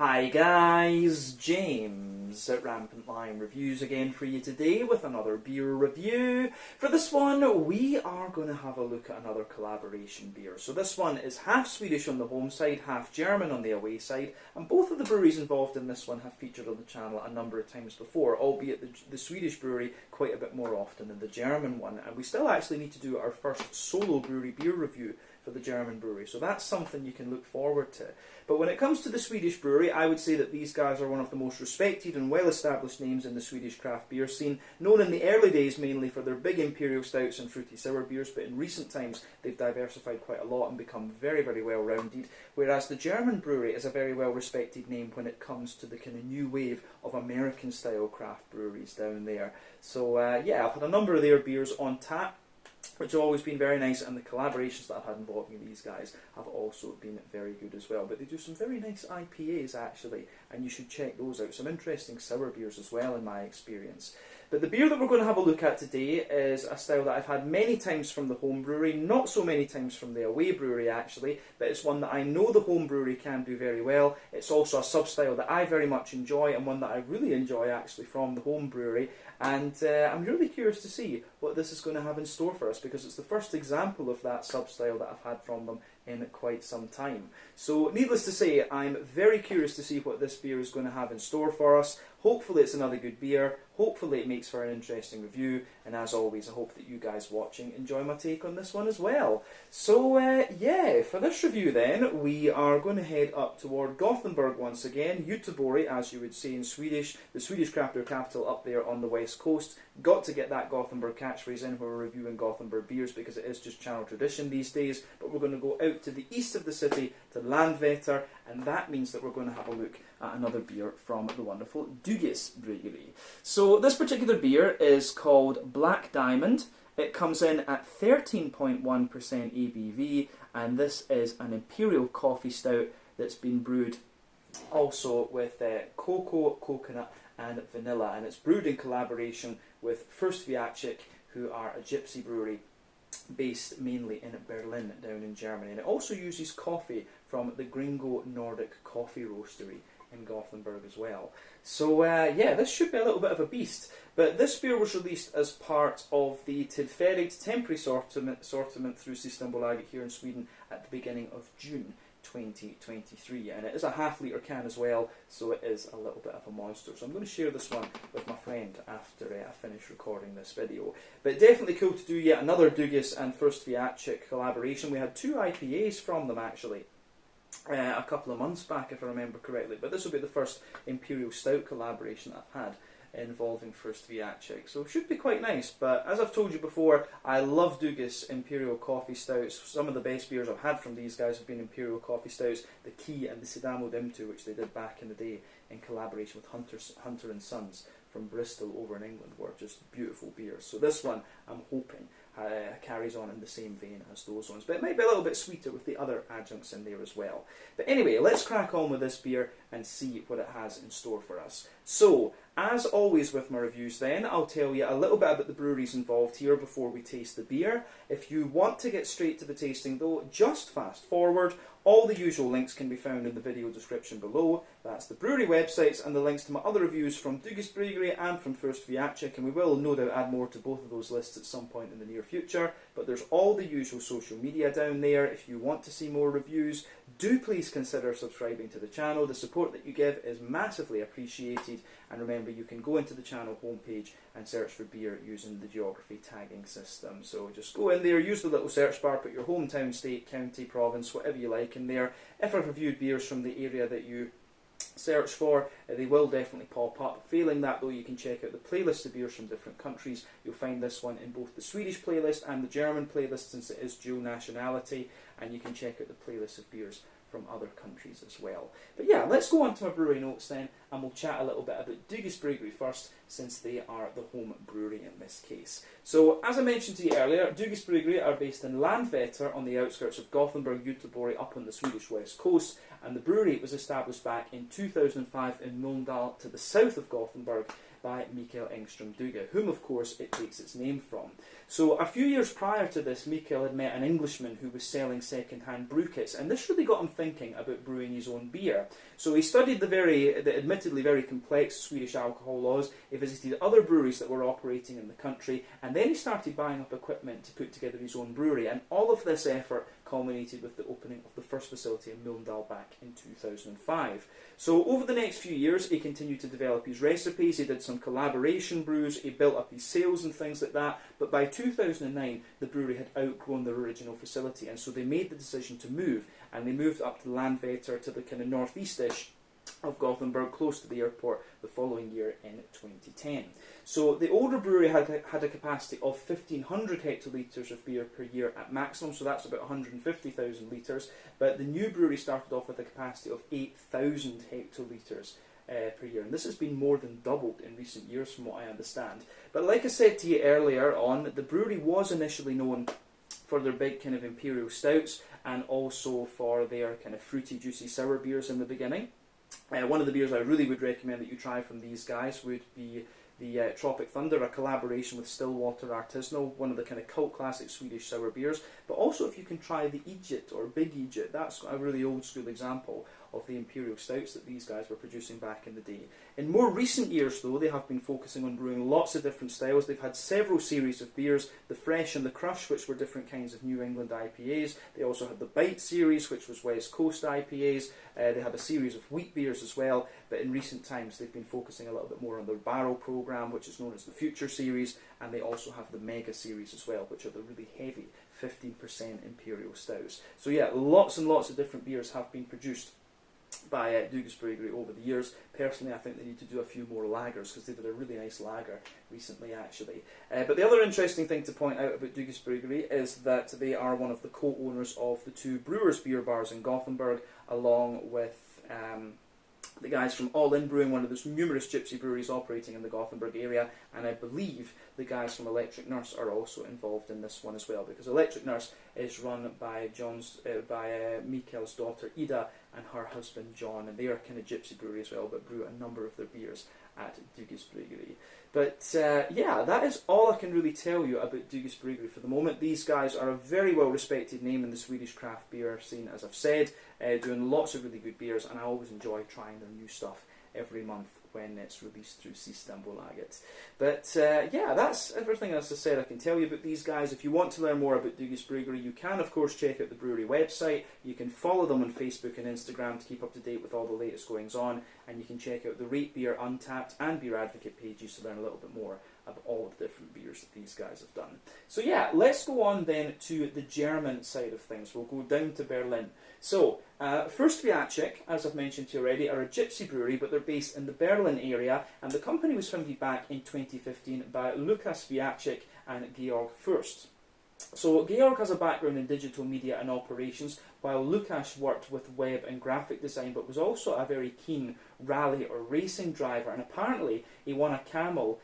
Hi guys, James at Rampant Lion Reviews again for you today with another beer review. For this one, we are going to have a look at another collaboration beer. So this one is half Swedish on the home side, half German on the away side, and both of the breweries involved in this one have featured on the channel a number of times before, albeit the Swedish brewery quite a bit more often than the German one. And we still actually need to do our first solo brewery beer review for the German brewery, so that's something you can look forward to. But when it comes to the Swedish brewery, I would say that these guys are one of the most respected and well-established names in the Swedish craft beer scene, known in the early days mainly for their big imperial stouts and fruity sour beers, but in recent times they've diversified quite a lot and become very, very well-rounded, whereas the German brewery is a very well-respected name when it comes to the kind of new wave of American-style craft breweries down there. So yeah, I've had a number of their beers on tap, which have always been very nice, and the collaborations that I've had involving these guys have also been very good as well. But they do some very nice IPAs actually, and you should check those out. Some interesting sour beers as well in my experience. But the beer that we're going to have a look at today is a style that I've had many times from the home brewery, not so many times from the away brewery actually, but it's one that I know the home brewery can do very well. It's also a sub-style that I very much enjoy, and one that I really enjoy actually from the home brewery. And I'm really curious to see what this is going to have in store for us, because it's the first example of that sub-style that I've had from them in quite some time. So needless to say, I'm very curious to see what this beer is going to have in store for us. Hopefully it's another good beer, hopefully it makes for an interesting review, and as always I hope that you guys watching enjoy my take on this one as well. So yeah, for this review then, we are going to head up toward Gothenburg once again, Göteborg as you would say in Swedish, the Swedish craft beer capital up there on the west coast. Got to get that Gothenburg catchphrase in when we're reviewing Gothenburg beers, because it is just channel tradition these days. But we're going to go out to the east of the city, to Landvetter, and that means that we're going to have a look at another beer from the wonderful Dugges Bryggeri. So this particular beer is called Black Diamond. It comes in at 13.1% ABV, and this is an Imperial Coffee Stout that's been brewed also with cocoa, coconut and vanilla, and it's brewed in collaboration with Fuerst Wiacek, who are a gypsy brewery based mainly in Berlin down in Germany, and it also uses coffee from the Gringo Nordic coffee roastery in Gothenburg as well. So yeah, this should be a little bit of a beast, but this beer was released as part of the Tillfälligt temporary sortiment through Systembolaget here in Sweden at the beginning of June 2023, and it is a half-litre can as well, so it is a little bit of a monster. So I'm going to share this one with my friend after I finish recording this video. But definitely cool to do yet another Dugges and Fuerst Wiacek collaboration. We had two IPAs from them actually a couple of months back, if I remember correctly, but this will be the first Imperial Stout collaboration that I've had involving Fuerst Wiacek, so it should be quite nice. But as I've told you before, I love Dugges Imperial Coffee Stouts. Some of the best beers I've had from these guys have been Imperial Coffee Stouts, the Key and the Sidamo Dimtu, which they did back in the day in collaboration with Hunter and Sons from Bristol over in England, were just beautiful beers. So this one, I'm hoping, carries on in the same vein as those ones, but it might be a little bit sweeter with the other adjuncts in there as well. But anyway, let's crack on with this beer and see what it has in store for us. So, as always with my reviews then, I'll tell you a little bit about the breweries involved here before we taste the beer. If you want to get straight to the tasting though, just fast forward. All the usual links can be found in the video description below. That's the brewery websites and the links to my other reviews from Dugges Bryggeri and from Fuerst Wiacek, and we will no doubt add more to both of those lists at some point in the near future. But there's all the usual social media down there. If you want to see more reviews, do please consider subscribing to the channel. The support that you give is massively appreciated, and remember, you can go into the channel homepage and search for beer using the geography tagging system. So just go in there, use the little search bar, put your hometown, state, county, province, whatever you like in there. If I've reviewed beers from the area that you search for, they will definitely pop up. Failing that though, you can check out the playlist of beers from different countries. You'll find this one in both the Swedish playlist and the German playlist, since it is dual nationality, and you can check out the playlist of beers from other countries as well. But yeah, let's go on to my brewery notes then, and we'll chat a little bit about Dugges Bryggeri first, since they are the home brewery in this case. So, as I mentioned to you earlier, Dugges Bryggeri are based in Landvetter on the outskirts of Gothenburg, Göteborg, up on the Swedish west coast, and the brewery was established back in 2005 in Mölndal to the south of Gothenburg. by Mikael Engström Dugge, whom of course it takes its name from. So a few years prior to this, Mikael had met an Englishman who was selling second-hand brew kits, and this really got him thinking about brewing his own beer. So he studied the admittedly very complex Swedish alcohol laws, he visited other breweries that were operating in the country, and then he started buying up equipment to put together his own brewery, and all of this effort culminated with the opening of the first facility in Mölndal back in 2005. So over the next few years he continued to develop his recipes, he did some collaboration brews, he built up his sales and things like that, but by 2009 the brewery had outgrown their original facility, and so they made the decision to move, and they moved up to Landvetter, to the kind of northeastish of Gothenburg, close to the airport, the following year in 2010. So the older brewery had a capacity of 1,500 hectolitres of beer per year at maximum, so that's about 150,000 litres, but the new brewery started off with a capacity of 8,000 hectolitres per year, and this has been more than doubled in recent years from what I understand. But like I said to you earlier on, the brewery was initially known for their big kind of Imperial Stouts, and also for their kind of fruity, juicy sour beers in the beginning. One of the beers I really would recommend that you try from these guys would be the Tropic Thunder, a collaboration with Stillwater Artisanal, one of the kind of cult classic Swedish sour beers. But also if you can try the Egypt or Big Egypt, that's a really old school example of the Imperial Stouts that these guys were producing back in the day. In more recent years though, they have been focusing on brewing lots of different styles. They've had several series of beers, the Fresh and the Crush, which were different kinds of New England IPAs. They also had the Bite series, which was West Coast IPAs. They had a series of wheat beers as well, but in recent times they've been focusing a little bit more on their barrel program, which is known as the Future series, and they also have the Mega series as well, which are the really heavy 15% Imperial Stouts. So yeah, lots and lots of different beers have been produced by Dugges Bryggeri over the years. Personally, I think they need to do a few more lagers, because they did a really nice lager recently actually. But the other interesting thing to point out about Dugges Bryggeri is that they are one of the co-owners of the two Brewers beer bars in Gothenburg, along with the guys from All In Brewing, one of those numerous gypsy breweries operating in the Gothenburg area, and I believe the guys from Electric Nurse are also involved in this one as well, because Electric Nurse is run by Mikael's daughter Ida and her husband John, and they are kind of gypsy brewery as well, but brew a number of their beers at Dugges Bryggeri. But yeah, that is all I can really tell you about Dugges Bryggeri for the moment. These guys are a very well respected name in the Swedish craft beer scene, as I've said, doing lots of really good beers, and I always enjoy trying their new stuff every month when it's released through Systembolaget. But yeah, that's everything, as I said, I can tell you about these guys. If you want to learn more about Dugges Bryggeri, you can of course check out the brewery website. You can follow them on Facebook and Instagram to keep up to date with all the latest goings on, and you can check out the Rate Beer, Untappd and Beer Advocate pages to learn a little bit more about all of the different beers that these guys have done. So yeah, let's go on then to the German side of things. We'll go down to Berlin. So, Fuerst Wiacek, as I've mentioned to you already, are a gypsy brewery, but they're based in the Berlin area, and the company was founded back in 2015 by Lukas Wiacek and Georg Fuerst. So Georg has a background in digital media and operations, while Lukas worked with web and graphic design, but was also a very keen rally or racing driver, and apparently he won a camel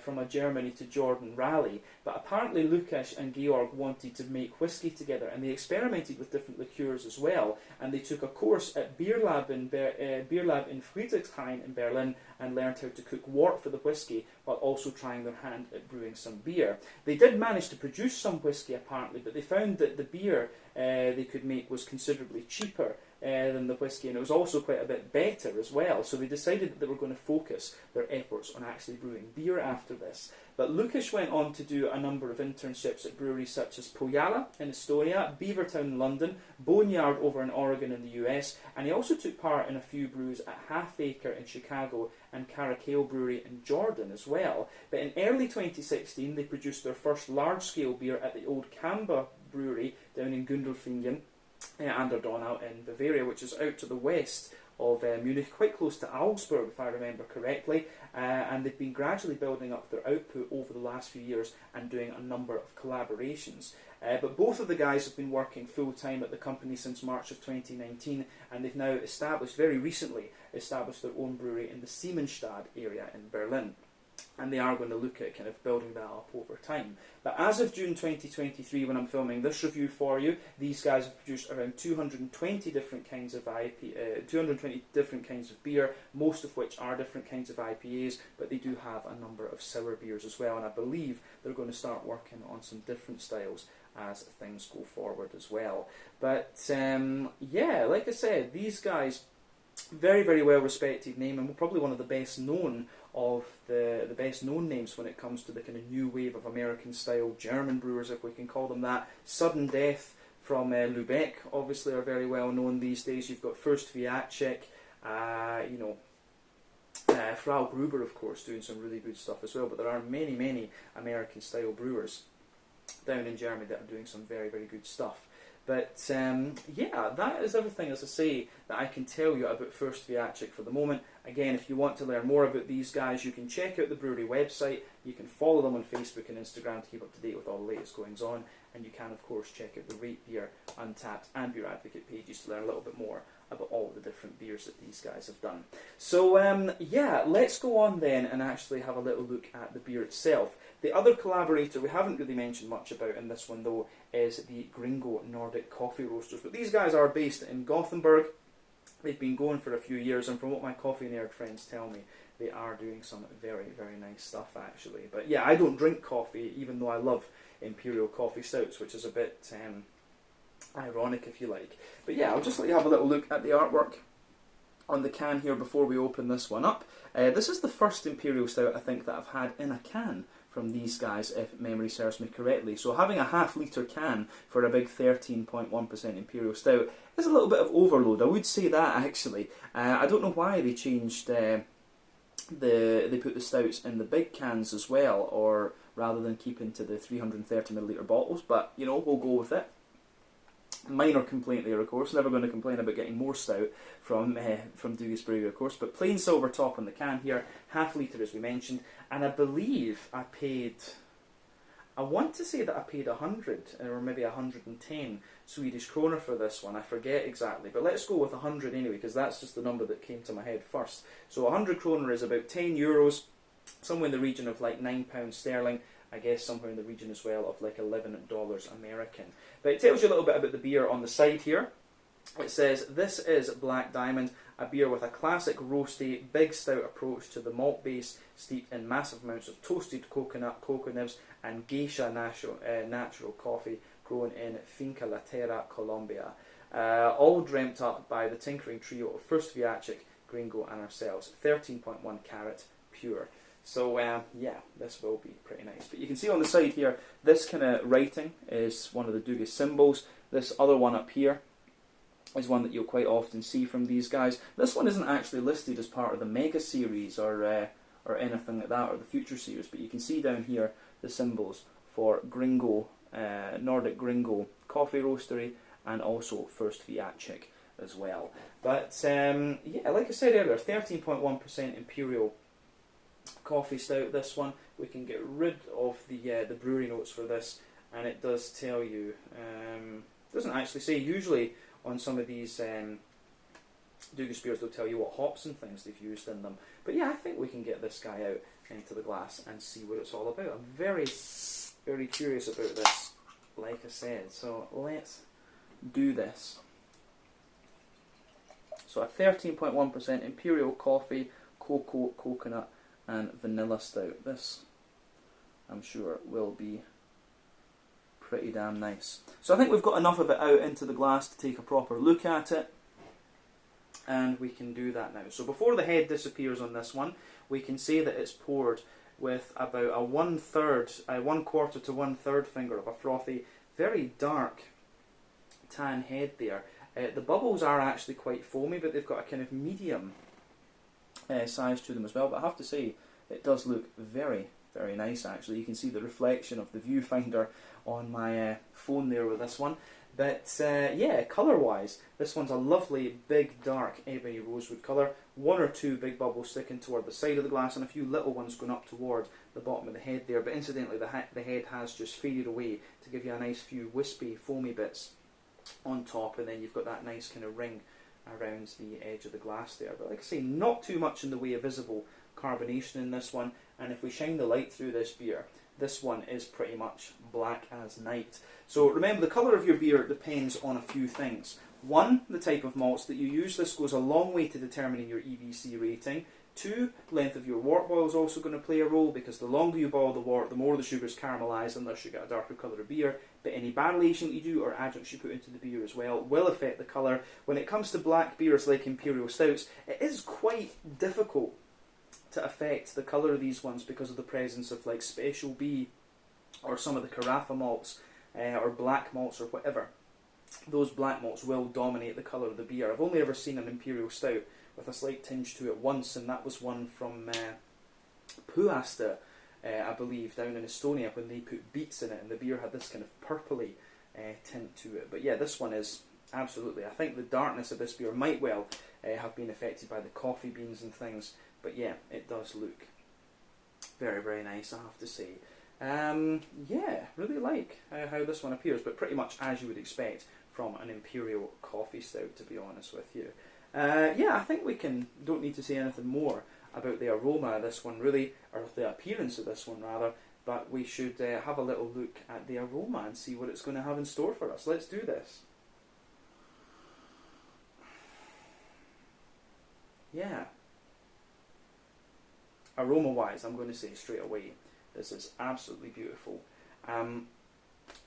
from a Germany to Jordan rally. But apparently Lukas and Georg wanted to make whiskey together, and they experimented with different liqueurs as well, and they took a course at Beer Lab in Friedrichshain in Berlin and learned how to cook wort for the whiskey, while also trying their hand at brewing some beer. They did manage to produce some whiskey apparently, but they found that the beer they could make was considerably cheaper than the whiskey, and it was also quite a bit better as well. So they decided that they were going to focus their efforts on actually brewing beer after this. But Lukas went on to do a number of internships at breweries such as Pojala in Estonia, Beavertown in London, Boneyard over in Oregon in the US, and he also took part in a few brews at Half Acre in Chicago and Caracal Brewery in Jordan as well. But in early 2016 they produced their first large-scale beer at the old Kamba Brewery down in Gundelfingen, an der Donau in Bavaria, which is out to the west of Munich, quite close to Augsburg if I remember correctly, and they've been gradually building up their output over the last few years and doing a number of collaborations. But both of the guys have been working full-time at the company since March of 2019, and they've now very recently established their own brewery in the Siemensstadt area in Berlin. and they are going to look at kind of building that up over time. But as of June 2023, when I'm filming this review for you, these guys have produced around 220 different kinds of 220 different kinds of beer, most of which are different kinds of IPAs, but they do have a number of sour beers as well, and I believe they're going to start working on some different styles as things go forward as well. But yeah, like I said, these guys, very, very well respected name, and probably one of the best known of the best known names when it comes to the kind of new wave of American style German brewers, if we can call them that. Sudden Death from Lübeck obviously are very well known these days. You've got Fuerst Wiacek, Frau Gruber, of course, doing some really good stuff as well. But there are many, many American style brewers down in Germany that are doing some very, very good stuff. But yeah, that is everything, as I say, that I can tell you about Fuerst Wiacek for the moment. Again, if you want to learn more about these guys, you can check out the brewery website. You can follow them on Facebook and Instagram to keep up to date with all the latest goings on. And you can, of course, check out the Rate Beer, Untappd and Beer Advocate pages to learn a little bit more about all the different beers that these guys have done. So yeah, let's go on then and actually have a little look at the beer itself. The other collaborator we haven't really mentioned much about in this one, though, is the Gringo Nordic Coffee Roasters. But these guys are based in Gothenburg. They've been going for a few years, and from what my coffee nerd friends tell me, they are doing some very, very nice stuff, actually. But yeah, I don't drink coffee, even though I love Imperial Coffee Stouts, which is a bit ironic, if you like. But yeah, I'll just let you have a little look at the artwork on the can here before we open this one up. This is the first Imperial Stout I think that I've had in a can from these guys, if memory serves me correctly. So having a half-litre can for a big 13.1% Imperial Stout is a little bit of overload. I would say that, actually. I don't know why they changed they put the stouts in the big cans as well, or rather than keeping to the 330ml bottles, but you know, we'll go with it. Minor complaint there, of course. Never going to complain about getting more stout from Dugges Bryggeri, of course. But plain silver top on the can here, half-litre as we mentioned, and I believe I want to say that I paid 100 or maybe 110 Swedish kroner for this one. I forget exactly, but let's go with 100 anyway, because that's just the number that came to my head first. So 100 kroner is about 10 euros, somewhere in the region of like £9 sterling. I guess somewhere in the region as well of like $11 American. But it tells you a little bit about the beer on the side here. It says, this is Black Diamond, a beer with a classic roasty, big stout approach to the malt base, steeped in massive amounts of toasted coconut, cocoa nibs, and geisha natural coffee grown in Finca La Terra, Colombia. All dreamt up by the tinkering trio of Fuerst Wiacek, Gringo, and ourselves. 13.1 carat, pure. So yeah, this will be pretty nice. But you can see on the side here, this kind of writing is one of the Dugges symbols. This other one up here is one that you'll quite often see from these guys. This one isn't actually listed as part of the Mega Series or anything like that, or the Future Series, but you can see down here the symbols for Gringo, Nordic Gringo Coffee Roastery, and also Fuerst Wiacek as well. But yeah, like I said earlier, 13.1% Imperial Coffee Stout. This one, we can get rid of the brewery notes for this, and it does tell you, doesn't actually say. Usually on some of these Dugges beers they'll tell you what hops and things they've used in them, but yeah, I think we can get this guy out into the glass and see what it's all about. I'm very, very curious about this, like I said, so let's do this. So a 13.1% Imperial Coffee, cocoa, coconut and vanilla stout. This, I'm sure, will be pretty damn nice. So I think we've got enough of it out into the glass to take a proper look at it, and we can do that now. So before the head disappears on this one, we can say that it's poured with about a 1/4 to 1/3 finger of a frothy, very dark tan head there. The bubbles are actually quite foamy, but they've got a kind of medium size to them as well. But I have to say, it does look very, very nice actually. You can see the reflection of the viewfinder on my phone there with this one. But yeah, colour wise, this one's a lovely big dark ebony rosewood colour. One or two big bubbles sticking toward the side of the glass, and a few little ones going up toward the bottom of the head there. But incidentally, the head has just faded away to give you a nice few wispy foamy bits on top, and then you've got that nice kind of ring around the edge of the glass there. But like I say, not too much in the way of visible carbonation in this one, and if we shine the light through this beer, this one is pretty much black as night. So remember, the colour of your beer depends on a few things. One, the type of malts that you use. This goes a long way to determining your EBC rating. Two, length of your wort boil is also going to play a role, because the longer you boil the wort, the more the sugars caramelise, unless you get a darker colour of beer. But any barrel aging that you do or adjuncts you put into the beer as well will affect the colour. When it comes to black beers like Imperial Stouts, it is quite difficult to affect the colour of these ones because of the presence of like Special B or some of the Carafa malts or black malts or whatever. Those black malts will dominate the colour of the beer. I've only ever seen an Imperial Stout with a slight tinge to it once, and that was one from Fuerst, I believe, down in Estonia, when they put beets in it, and the beer had this kind of purpley tint to it. But yeah, this one is absolutely, I think the darkness of this beer might well have been affected by the coffee beans and things, but yeah, it does look very, very nice, I have to say. Yeah, really like how this one appears, but pretty much as you would expect from an Imperial Coffee Stout, to be honest with you. Yeah, I think we don't need to say anything more about the aroma of this one, really, or the appearance of this one, rather, but we should have a little look at the aroma and see what it's going to have in store for us. Let's do this. Yeah. Aroma-wise, I'm going to say straight away, this is absolutely beautiful.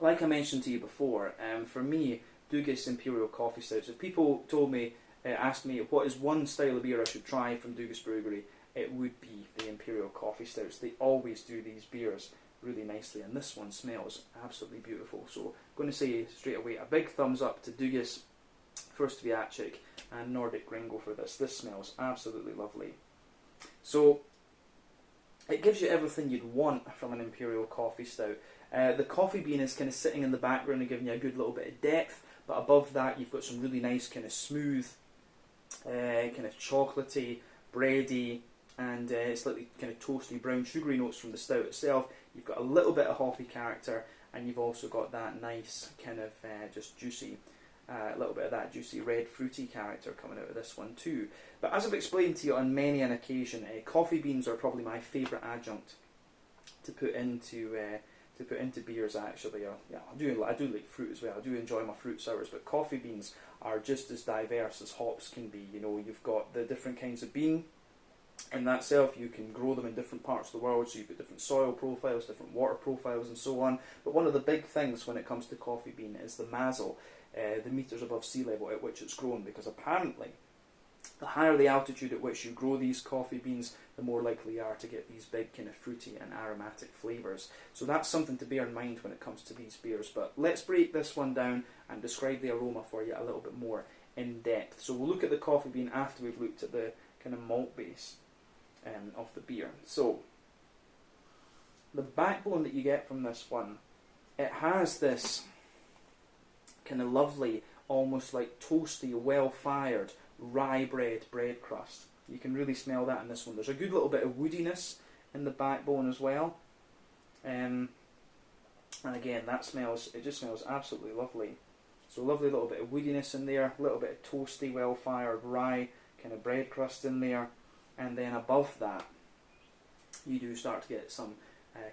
Like I mentioned to you before, for me, Dugges Imperial Coffee Stouts, if people asked me what is one style of beer I should try from Dugges Bryggeri, it would be the Imperial Coffee Stouts. They always do these beers really nicely, and this one smells absolutely beautiful. So I'm going to say straight away a big thumbs up to Dugges, Fuerst Wiacek and Nordic Gringo for this. This smells absolutely lovely. So it gives you everything you'd want from an Imperial Coffee Stout. The coffee bean is kind of sitting in the background and giving you a good little bit of depth, but above that you've got some really nice kind of smooth, kind of chocolatey, bready, and slightly kind of toasty, brown, sugary notes from the stout itself. You've got a little bit of hoppy character, and you've also got that nice kind of just juicy, a little bit of that juicy red fruity character coming out of this one too. But as I've explained to you on many an occasion, coffee beans are probably my favourite adjunct to put into beers. Actually, yeah, I do like fruit as well. I do enjoy my fruit sours, but coffee beans are just as diverse as hops can be. You know, you've got the different kinds of bean in that self. You can grow them in different parts of the world, so you've got different soil profiles, different water profiles, and so on. But one of the big things when it comes to coffee bean is the mazel, the metres above sea level at which it's grown, because apparently the higher the altitude at which you grow these coffee beans, the more likely you are to get these big kind of fruity and aromatic flavours. So that's something to bear in mind when it comes to these beers. But let's break this one down and describe the aroma for you a little bit more in depth. So we'll look at the coffee bean after we've looked at the kind of malt base of the beer. So the backbone that you get from this one, it has this kind of lovely, almost like toasty, well-fired rye bread crust. You can really smell that in this one. There's a good little bit of woodiness in the backbone as well, and again, it just smells absolutely lovely. So lovely little bit of woodiness in there, a little bit of toasty, well-fired rye kind of bread crust in there, and then above that you do start to get some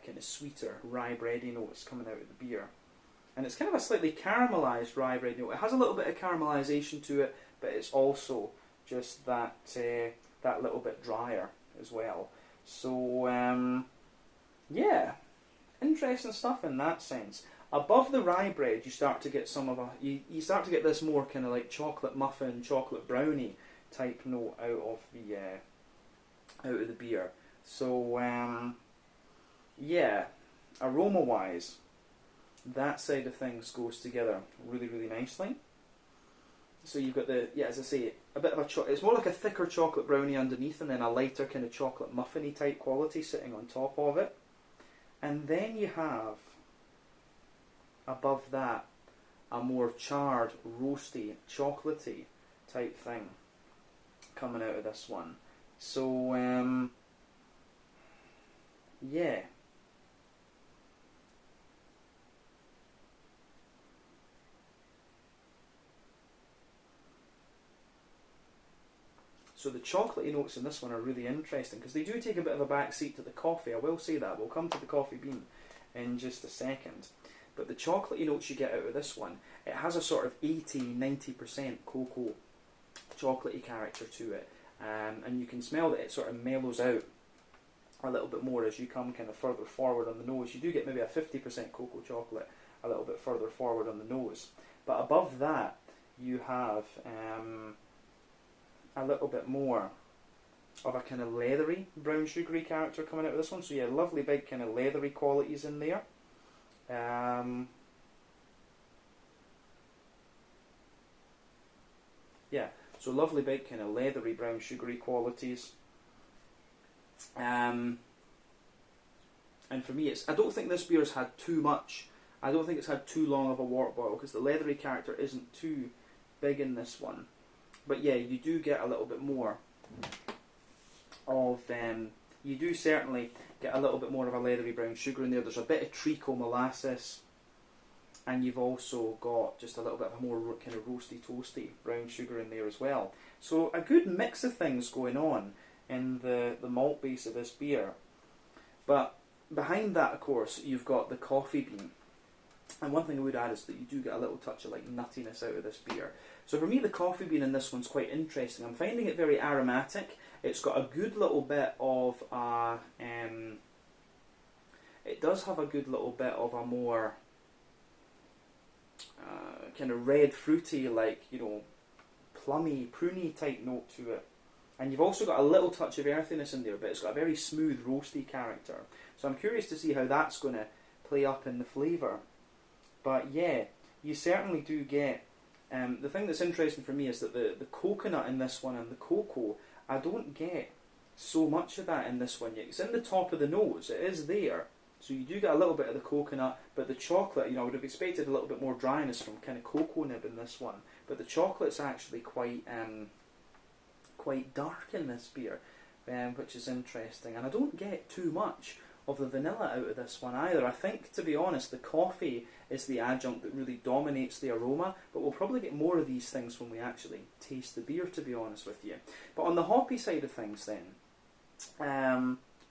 kind of sweeter rye bready notes coming out of the beer. And it's kind of a slightly caramelised rye bread note. It has a little bit of caramelisation to it, but it's also just that that little bit drier as well. So yeah, interesting stuff in that sense. Above the rye bread, you start to get you start to get this more kind of like chocolate muffin, chocolate brownie type note out of the beer. So yeah, aroma wise, that side of things goes together really, really nicely. So you've got as I say, a bit of it's more like a thicker chocolate brownie underneath, and then a lighter kind of chocolate muffiny type quality sitting on top of it. And then you have, above that, a more charred, roasty, chocolatey type thing coming out of this one. So, yeah. So the chocolatey notes in this one are really interesting because they do take a bit of a back seat to the coffee. I will say that. We'll come to the coffee bean in just a second. But the chocolatey notes you get out of this one, it has a sort of 80-90% cocoa chocolatey character to it. And you can smell that it sort of mellows out a little bit more as you come kind of further forward on the nose. You do get maybe a 50% cocoa chocolate a little bit further forward on the nose. But above that, you have a little bit more of a kind of leathery, brown sugary character coming out of this one. So yeah, lovely big kind of leathery qualities in there. Yeah, so lovely big kind of leathery brown sugary qualities. And for me, I don't think this beer's had too much. I don't think it's had too long of a wort boil because the leathery character isn't too big in this one. But yeah, you do get a little bit more of, you do certainly get a little bit more of a leathery brown sugar in there. There's a bit of treacle molasses, and you've also got just a little bit of a more kind of roasty, toasty brown sugar in there as well. So a good mix of things going on in the malt base of this beer. But behind that, of course, you've got the coffee bean. And one thing I would add is that you do get a little touch of like nuttiness out of this beer. So for me, the coffee bean in this one's quite interesting. I'm finding it very aromatic. It's got a good little bit of it does have a good little bit of a more kind of red fruity, like, you know, plummy, pruny type note to it. And you've also got a little touch of earthiness in there, but it's got a very smooth, roasty character. So I'm curious to see how that's going to play up in the flavour. But yeah, you certainly do get... the thing that's interesting for me is that the coconut in this one and the cocoa, I don't get so much of that in this one yet. It's in the top of the nose, it is there. So you do get a little bit of the coconut, but the chocolate, you know, I would have expected a little bit more dryness from kind of cocoa nib in this one. But the chocolate's actually quite dark in this beer, which is interesting. And I don't get too much of the vanilla out of this one either. I think, to be honest, the coffee is the adjunct that really dominates the aroma, but we'll probably get more of these things when we actually taste the beer, to be honest with you. But on the hoppy side of things then,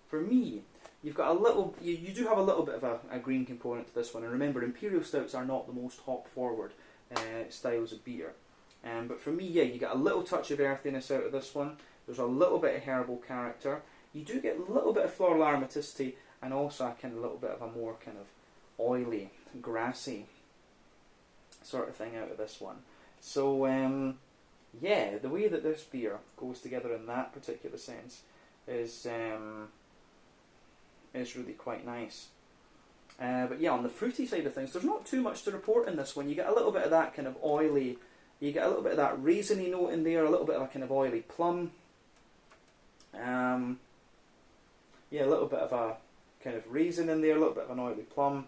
for me, you've got a little, you do have a little bit of a green component to this one, and remember, Imperial Stouts are not the most hop-forward styles of beer. But for me, yeah, you get a little touch of earthiness out of this one. There's a little bit of herbal character. You do get a little bit of floral aromaticity, and also a kind of little bit of a more kind of oily, grassy sort of thing out of this one. So, yeah, the way that this beer goes together in that particular sense is really quite nice. But yeah, on the fruity side of things, there's not too much to report in this one. You get a little bit of that kind of oily, you get a little bit of that raisiny note in there, a little bit of a kind of oily plum. Yeah, a little bit of a kind of raisin in there, a little bit of an oily plum.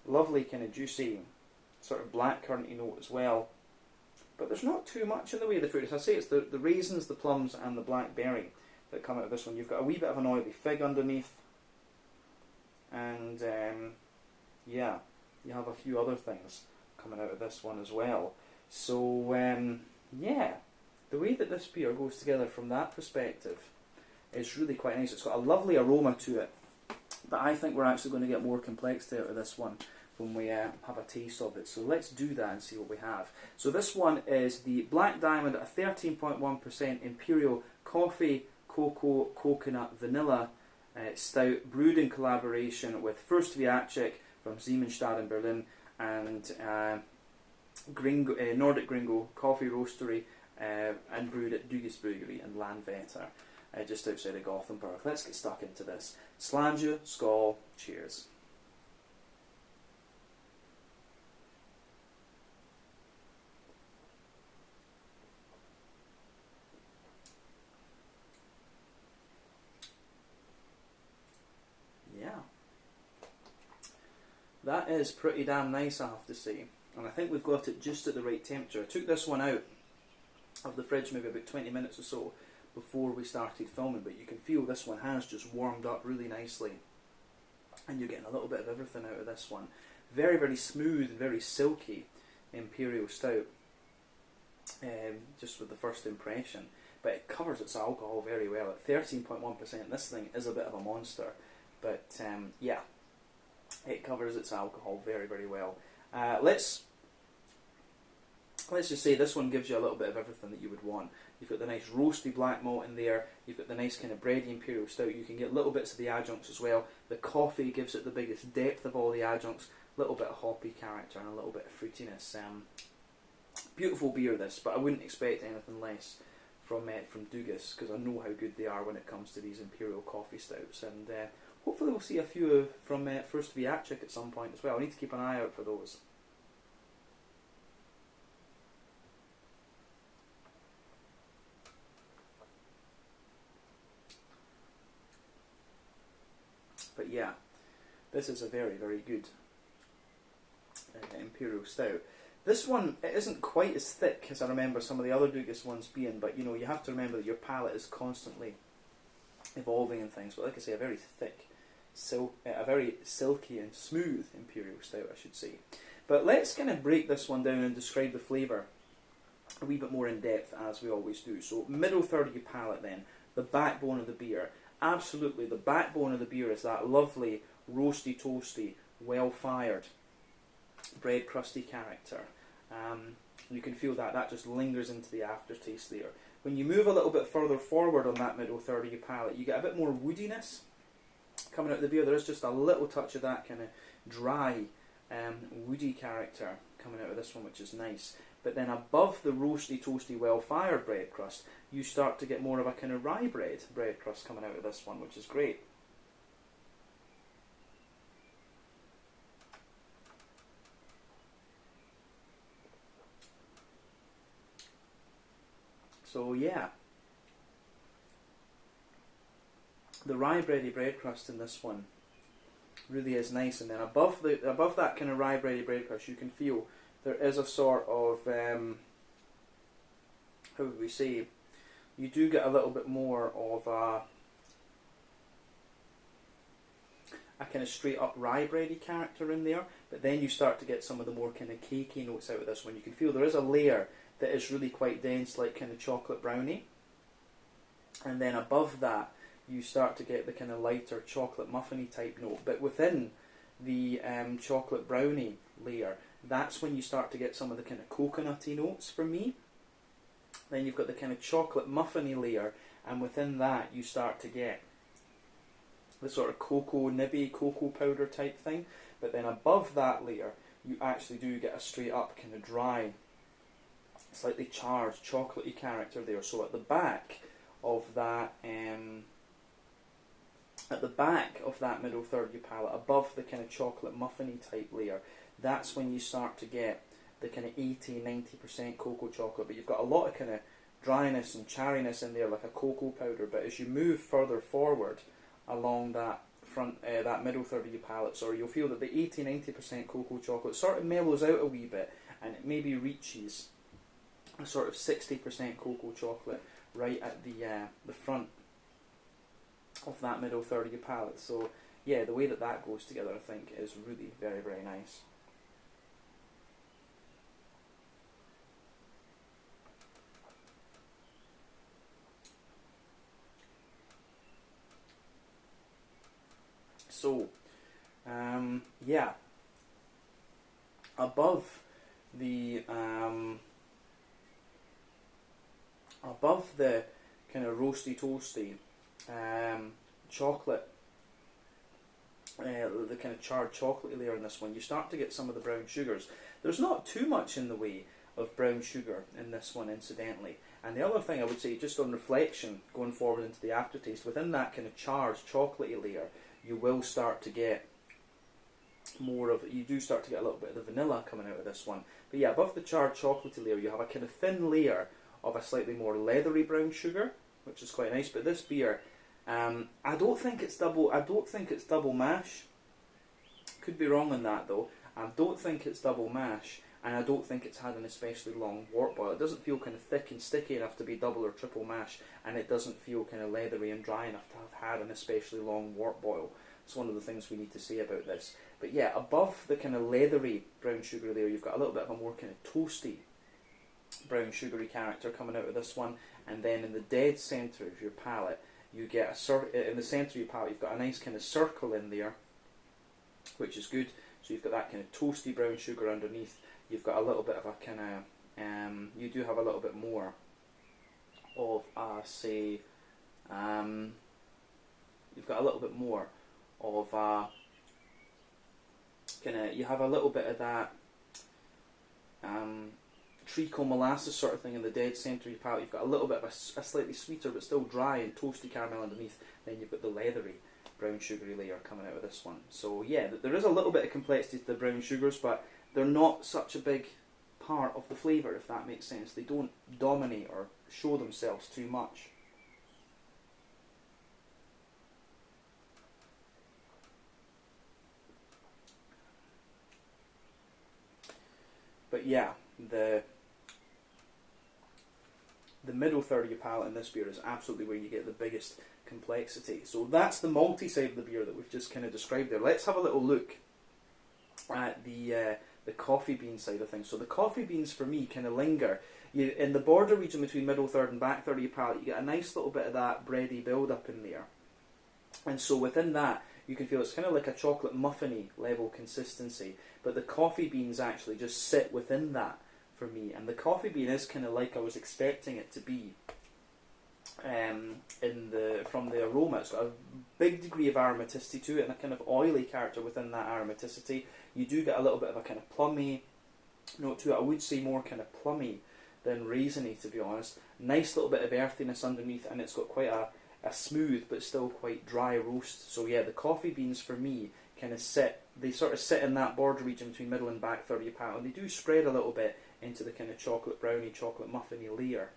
Lovely kind of juicy sort of blackcurranty note as well. But there's not too much in the way of the fruit. As I say, it's the raisins, the plums and the blackberry that come out of this one. You've got a wee bit of an oily fig underneath. And yeah, you have a few other things coming out of this one as well. So yeah, the way that this beer goes together from that perspective is really quite nice. It's got a lovely aroma to it, but I think we're actually going to get more complexity out of this one when we have a taste of it. So let's do that and see what we have. So this one is the Black Diamond, a 13.1% Imperial Coffee, Cocoa, Coconut, Vanilla Stout, brewed in collaboration with Fuerst Wiacek from Siemensstadt in Berlin and Gringo, Nordic Gringo Coffee Roastery, and brewed at Dugges Bryggeri in Landvetter, just outside of Gothenburg. Let's get stuck into this. Slange, skål, cheers. Yeah. That is pretty damn nice, I have to say. And I think we've got it just at the right temperature. I took this one out of the fridge maybe about 20 minutes or so before we started filming, but you can feel this one has just warmed up really nicely. And you're getting a little bit of everything out of this one. Very, very smooth, very silky Imperial Stout, just with the first impression. but it covers its alcohol very well at 13.1%. This thing is a bit of a monster, but yeah, it covers its alcohol very, very well. Let's just say this one gives you a little bit of everything that you would want. You've got the nice roasty black malt in there, you've got the nice kind of bready Imperial Stout, you can get little bits of the adjuncts as well. The coffee gives it the biggest depth of all the adjuncts, a little bit of hoppy character and a little bit of fruitiness. Beautiful beer this, but I wouldn't expect anything less from Dugges, because I know how good they are when it comes to these Imperial Coffee Stouts, and hopefully we'll see a few from Fuerst Wiacek at some point as well. I need to keep an eye out for those. But yeah, this is a very, very good Imperial Stout. This one, it isn't quite as thick as I remember some of the other Dugges ones being, but you know, you have to remember that your palate is constantly evolving and things. But like I say, a very thick, a very silky and smooth Imperial Stout, I should say. But let's kind of break this one down and describe the flavour a wee bit more in depth, as we always do. So middle third of your palate then, the backbone of the beer. Absolutely, the backbone of the beer is that lovely, roasty, toasty, well-fired, bread crusty character. You can feel that just lingers into the aftertaste there. When you move a little bit further forward on that middle third of your palate, you get a bit more woodiness coming out of the beer. There is just a little touch of that kind of dry, woody character coming out of this one, which is nice. But then above the roasty, toasty, well-fired bread crust, you start to get more of a kind of rye bread crust coming out of this one, which is great. So yeah, the rye bready bread crust in this one really is nice, and then above that kind of rye bready bread crust, you can feel there is a sort of how would we say? You do get a little bit more of a kind of straight up rye bready character in there, but then you start to get some of the more kind of cakey notes out of this one. You can feel there is a layer that is really quite dense, like kind of chocolate brownie, and then above that you start to get the kind of lighter chocolate muffiny type note. But within the chocolate brownie layer, that's when you start to get some of the kind of coconutty notes for me. Then you've got the kind of chocolate muffiny layer, and within that you start to get the sort of cocoa nibby, cocoa powder type thing. But then above that layer, you actually do get a straight up kind of dry, slightly charged, chocolatey character there. So at the back of that, middle third of your palate, above the kind of chocolate muffiny type layer, that's when you start to get the kind of 80-90% cocoa chocolate, but you've got a lot of kind of dryness and chariness in there, like a cocoa powder. But as you move further forward along that that middle third of your palate, you'll feel that the 80-90% cocoa chocolate sort of mellows out a wee bit, and it maybe reaches a sort of 60% cocoa chocolate right at the front of that middle third of your palate. So yeah, the way that goes together, I think, is really very, very nice. So, yeah, above the kind of roasty toasty chocolate, the kind of charred chocolate layer in this one, you start to get some of the brown sugars. There's not too much in the way of brown sugar in this one, incidentally. And the other thing I would say, just on reflection, going forward into the aftertaste, within that kind of charged chocolatey layer, you will start to get you do start to get a little bit of the vanilla coming out of this one. But yeah, above the charred chocolatey layer, you have a kind of thin layer of a slightly more leathery brown sugar, which is quite nice. But this beer, I don't think it's double mash. Could be wrong on that though. I don't think it's double mash, and I don't think it's had an especially long wort boil. It doesn't feel kind of thick and sticky enough to be double or triple mash, and it doesn't feel kind of leathery and dry enough to have had an especially long wort boil. It's one of the things we need to say about this. But yeah, above the kind of leathery brown sugar there, you've got a little bit of a more kind of toasty brown sugary character coming out of this one, and then in the dead centre of your palate, you get in the centre of your palate, you've got a nice kind of circle in there, which is good. So you've got that kind of toasty brown sugar underneath. You've got a little bit of a kind of, you do have a little bit more of, say, you've got a little bit more of you have a little bit of that treacle molasses sort of thing in the dead centre of your palate. You've got a little bit of a slightly sweeter but still dry and toasty caramel underneath. Then you've got the leathery brown sugary layer coming out of this one. So yeah, there is a little bit of complexity to the brown sugars, but they're not such a big part of the flavour, if that makes sense. They don't dominate or show themselves too much. But yeah, the middle third of your palate in this beer is absolutely where you get the biggest complexity. So that's the malty side of the beer that we've just kind of described there. Let's have a little look at the coffee bean side of things. So the coffee beans for me kind of linger. In the border region between middle third and back third of your palate, you get a nice little bit of that bready build up in there. And so within that, you can feel it's kind of like a chocolate muffiny level consistency. But the coffee beans actually just sit within that for me. And the coffee bean is kind of like I was expecting it to be from the aroma. It's got a big degree of aromaticity to it and a kind of oily character within that aromaticity. You do get a little bit of a kind of plummy note to it. I would say more kind of plummy than raisiny, to be honest. Nice little bit of earthiness underneath, and it's got quite a smooth but still quite dry roast. So yeah, the coffee beans for me kind of sort of sit in that border region between middle and back third of your palate, and they do spread a little bit into the kind of chocolate brownie, chocolate muffiny layer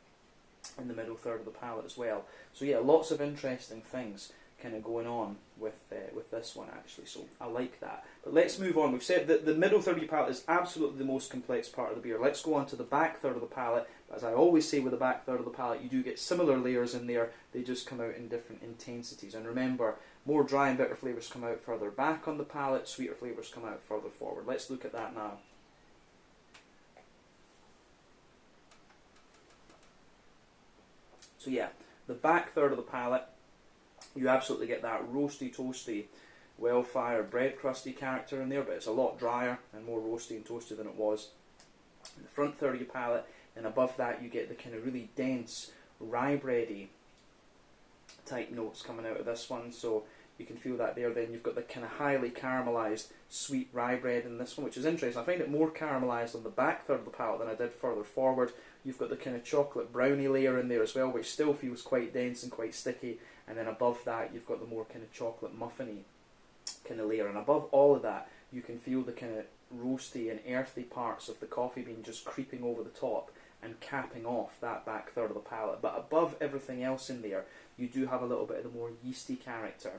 in the middle third of the palate as well. So yeah, lots of interesting things kind of going on with this one actually, so I like that. But let's move on. We've said that the middle third of your palate is absolutely the most complex part of the beer. Let's go on to the back third of the palate. As I always say with the back third of the palate, you do get similar layers in there, they just come out in different intensities. And remember, more dry and bitter flavours come out further back on the palate, sweeter flavours come out further forward. Let's look at that now. So yeah, the back third of the palate, you absolutely get that roasty, toasty, well-fired, bread crusty character in there, but it's a lot drier and more roasty and toasty than it was in the front third of your palate. And above that, you get the kind of really dense, rye bready type notes coming out of this one. So you can feel that there. Then you've got the kind of highly caramelised sweet rye bread in this one, which is interesting. I find it more caramelised on the back third of the palate than I did further forward. You've got the kind of chocolate brownie layer in there as well, which still feels quite dense and quite sticky. And then above that, you've got the more kind of chocolate muffiny kind of layer. And above all of that, you can feel the kind of roasty and earthy parts of the coffee bean just creeping over the top and capping off that back third of the palate. But above everything else in there, you do have a little bit of the more yeasty character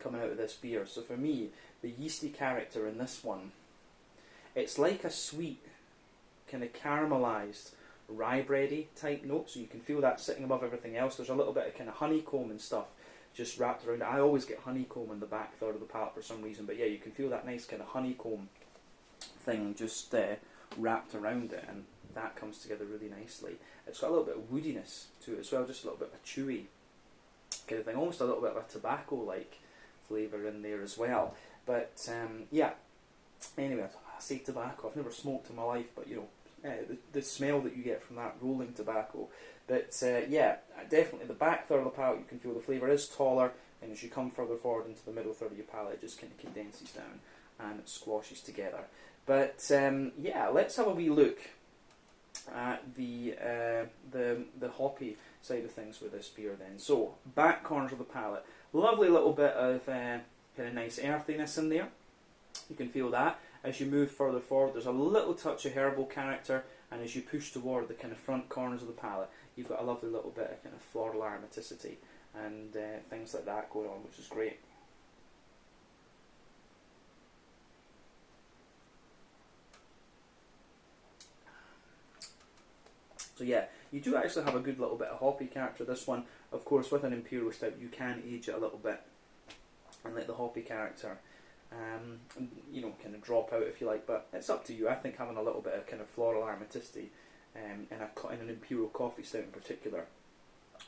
coming out of this beer. So for me, the yeasty character in this one, it's like a sweet, kind of caramelised, rye bready type note. So you can feel that sitting above everything else. There's a little bit of kind of honeycomb and stuff just wrapped around it. I always get honeycomb in the back third of the palate for some reason. But yeah, you can feel that nice kind of honeycomb thing just wrapped around it, and that comes together really nicely. It's got a little bit of woodiness to it as well, just a little bit of a chewy kind of thing, almost a little bit of a tobacco-like flavour in there as well. But yeah, anyway, I say tobacco, I've never smoked in my life, but you know, the smell that you get from that rolling tobacco. But yeah, definitely the back third of the palate, you can feel the flavour is taller, and as you come further forward into the middle third of your palate, it just kind of condenses down and it squashes together. But yeah, let's have a wee look at the hoppy side of things with this beer then. So, back corners of the palate, lovely little bit of kind of nice earthiness in there. You can feel that. As you move further forward, there's a little touch of herbal character, and as you push toward the kind of front corners of the palate, you've got a lovely little bit of kind of floral aromaticity and things like that going on, which is great. So yeah, you do actually have a good little bit of hoppy character. This one, of course, with an Imperial Stout, you can age it a little bit and let the hoppy character, you know, kind of drop out if you like. But it's up to you. I think having a little bit of kind of floral aromaticity in an Imperial Coffee Stout in particular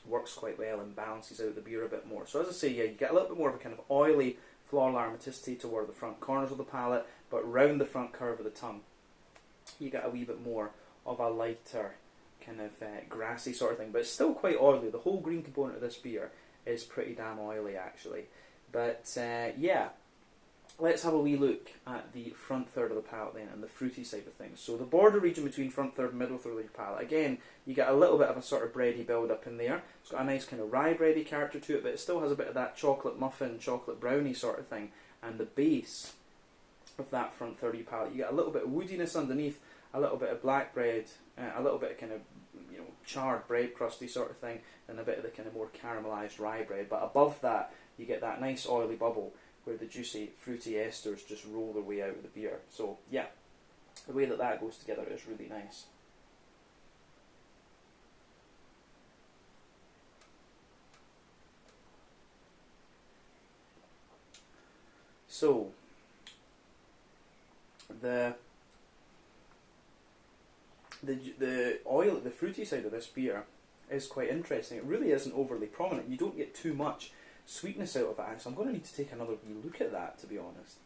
works quite well and balances out the beer a bit more. So as I say, yeah, you get a little bit more of a kind of oily floral aromaticity toward the front corners of the palate, but round the front curve of the tongue, you get a wee bit more of a lighter kind of grassy sort of thing, but it's still quite oily. The whole green component of this beer is pretty damn oily actually. But yeah, let's have a wee look at the front third of the palate then, and the fruity side of things. So the border region between front third and middle third of your palate, again, you get a little bit of a sort of bready build up in there. It's got a nice kind of rye bready character to it, but it still has a bit of that chocolate muffin, chocolate brownie sort of thing. And the base of that front third of your palate, you get a little bit of woodiness underneath, a little bit of black bread, a little bit of kind of, you know, charred bread crusty sort of thing, and a bit of the kind of more caramelised rye bread. But above that, you get that nice oily bubble where the juicy, fruity esters just roll their way out of the beer. So yeah, the way that that goes together is really nice. So the oil, the fruity side of this beer is quite interesting. It really isn't overly prominent. You don't get too much sweetness out of it, so I'm going to need to take another wee look at that, to be honest.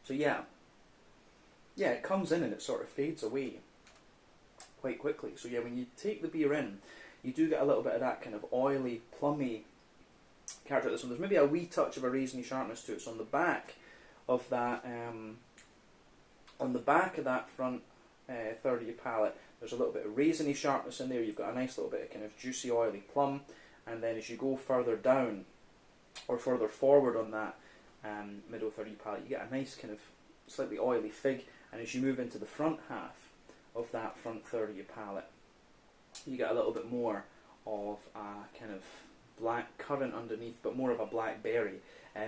So yeah, it comes in and it sort of fades away quite quickly. So yeah, when you take the beer in, you do get a little bit of that kind of oily, plummy character. This one, there's maybe a wee touch of a raisiny sharpness to it. So on the back of that, front third of your palate, there's a little bit of raisiny sharpness in there. You've got a nice little bit of kind of juicy, oily plum, and then as you go further down or further forward on that middle third of your palate, you get a nice kind of slightly oily fig, and as you move into the front half of that front third of your palate, you get a little bit more of a kind of black currant underneath, but more of a blackberry.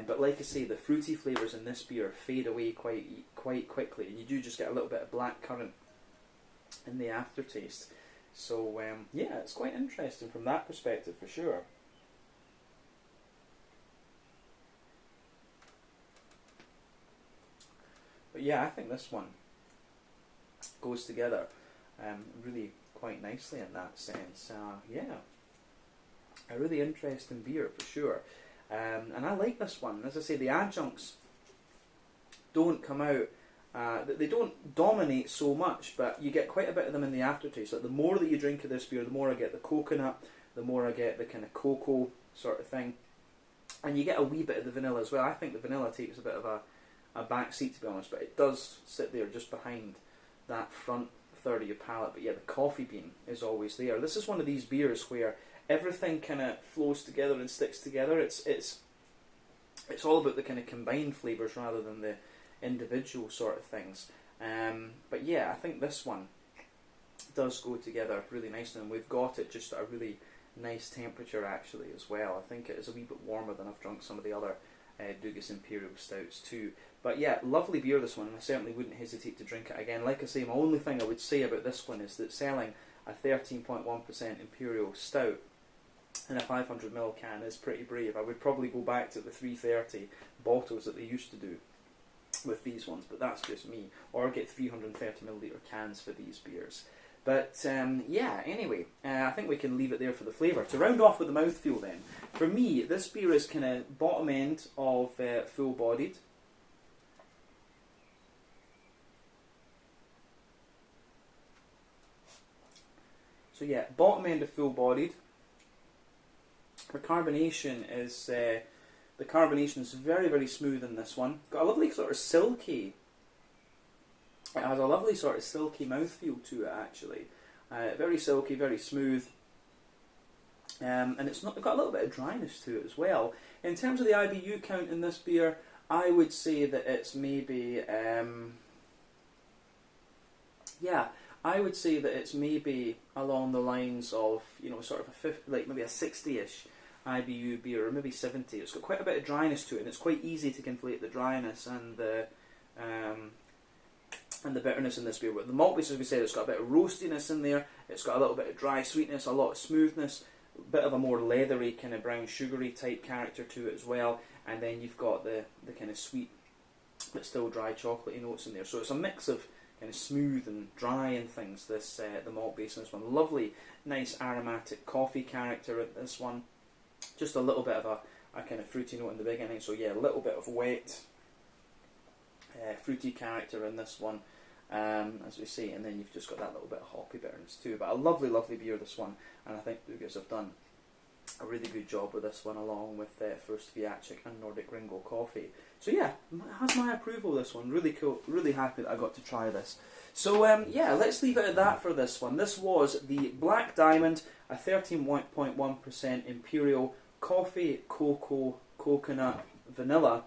But like I say, the fruity flavours in this beer fade away quite quickly, and you do just get a little bit of black currant in the aftertaste. So yeah, it's quite interesting from that perspective for sure. But yeah, I think this one goes together really quite nicely in that sense. Yeah, a really interesting beer for sure. And I like this one. As I say, the adjuncts don't come out, they don't dominate so much, but you get quite a bit of them in the aftertaste. Like the more that you drink of this beer, the more I get the coconut, the more I get the kind of cocoa sort of thing. And you get a wee bit of the vanilla as well. I think the vanilla takes a bit of a back seat, to be honest, but it does sit there just behind that front third of your palate. But yeah, the coffee bean is always there. This is one of these beers where everything kind of flows together and sticks together. It's all about the kind of combined flavours rather than the individual sort of things. But yeah, I think this one does go together really nicely, and we've got it just at a really nice temperature actually as well. I think it is a wee bit warmer than I've drunk some of the other Dugges Imperial Stouts too. But yeah, lovely beer this one, and I certainly wouldn't hesitate to drink it again. Like I say, my only thing I would say about this one is that selling a 13.1% Imperial Stout in a 500ml can is pretty brave. I would probably go back to the 330 bottles that they used to do with these ones, but that's just me. Or get 330ml cans for these beers. But yeah, anyway, I think we can leave it there for the flavour. To round off with the mouthfeel then, for me, this beer is kind of bottom end of full-bodied. So yeah, bottom end of full-bodied. The carbonation is very, very smooth in this one. Got a lovely sort of silky. It has a lovely sort of silky mouthfeel to it actually. Very silky, very smooth. And it's got a little bit of dryness to it as well. In terms of the IBU count in this beer, I would say that it's maybe I would say that it's maybe along the lines of, you know, sort of maybe a 60-ish IBU beer, or maybe 70. It's got quite a bit of dryness to it, and it's quite easy to conflate the dryness and the bitterness in this beer. But the malt base, as we said, it's got a bit of roastiness in there. It's got a little bit of dry sweetness, a lot of smoothness, a bit of a more leathery kind of brown sugary type character to it as well. And then you've got the kind of sweet but still dry chocolatey notes in there. So it's a mix of kind of smooth and dry and things. This the malt base in this one, lovely, nice aromatic coffee character at this one. Just a little bit of a kind of fruity note in the beginning. So yeah, a little bit of wet, fruity character in this one, as we see, and then you've just got that little bit of hoppy bitterness too. But a lovely, lovely beer, this one, and I think Dugges have done a really good job with this one, along with Fuerst Wiacek and Nordic Gringo coffee. So yeah, it has my approval, this one. Really cool, really happy that I got to try this. So yeah, let's leave it at that for this one. This was the Black Diamond, a 13.1% Imperial Coffee, Cocoa, Coconut, Vanilla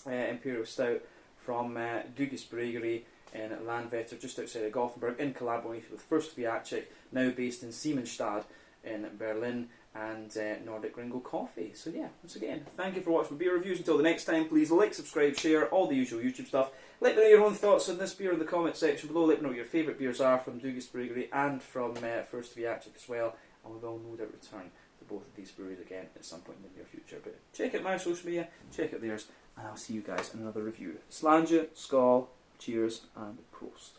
Imperial Stout from Dugges Bryggeri in Landvetter, just outside of Gothenburg, in collaboration with Fuerst Wiacek, now based in Siemensstadt in Berlin, and Nordic Gringo coffee. So yeah, once again, thank you for watching my beer reviews. Until the next time, please like, subscribe, share, all the usual YouTube stuff. Let me know your own thoughts on this beer in the comment section below. Let me know what your favourite beers are from Dugges Bryggeri and from Fuerst Wiacek as well. And we will no doubt return to both of these breweries again at some point in the near future. But check out my social media, check out theirs, and I'll see you guys in another review. Slàinte, skål, cheers, and prost.